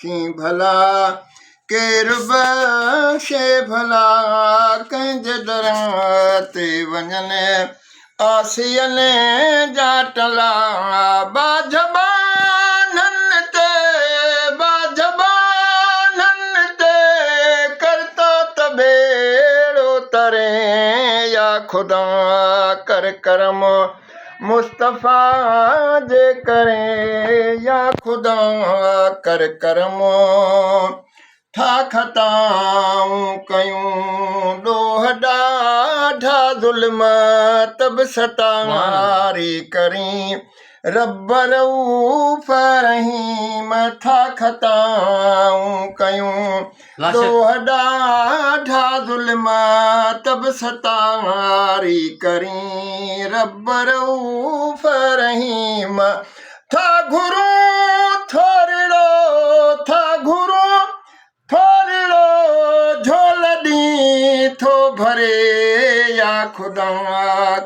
C भला केर बख़्शे भला कंहिंज दर ते वञनि आसियनि जा टला बाज़बाननि ते करता त बेड़ो तरे या खुदा कर करम मुस्तफ़ा जे करे या खुदा कर करम था ख़ताऊं कयूं ॾोह ॾाढा ज़ुल्म तब सतारी करी रब रऊफ़ रहीम था ख़ताऊं कयूं ॾोह ॾाढा ज़ुल्म तब सतारी करी रब रऊफ़ रहीम था घुरूं थोरिड़ो झोल ॾींहुं थो भरे या खुदा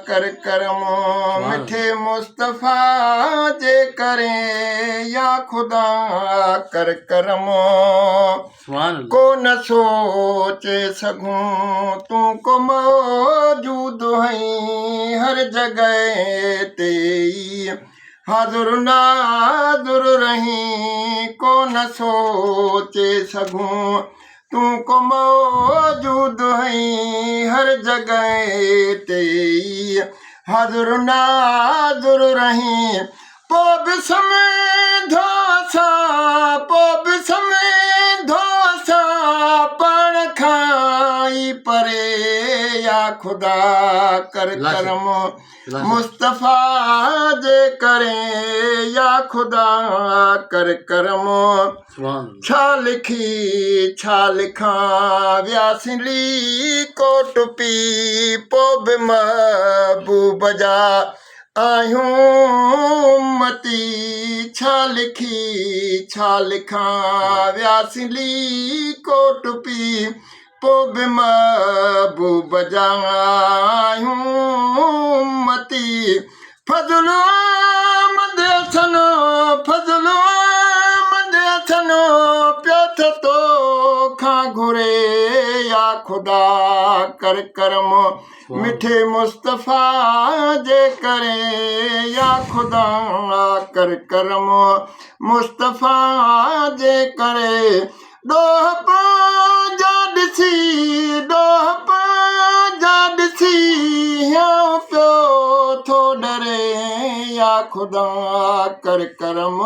कर करम मिठे मुस्तफ़ा जे करे या खुदा कर करम को न सोचे सघूं तूं को मौजूद हैं हर जगह ते हाज़ुर नाज़ुर रहीं को न सोचे सघूं तूं को मौजूद हैं हर जगह ते हाज़ुर नाज़ुर रहीं पो बि समझो असां पाण खां परे या खुदा कर करम मुस्तफ़ा जे करे या खुदा कर करम छा लिखां व्यासिली कोट पी पो बि महबूब जा आहियूं उम्मती छा लिखां व्यासिली कोट पी पो बि महबूब जा आहियूं उम्मती फज़लु आमद अथनो पियो त तोखां घुरे या खुदा कर करम मिठे मुस्तफ़ा जे करे या खुदा कर करम मुस्तफ़ा जे करे ॾोह पंहिंजा ॾिसी हियो पियो थो डरे या खुदा कर करम।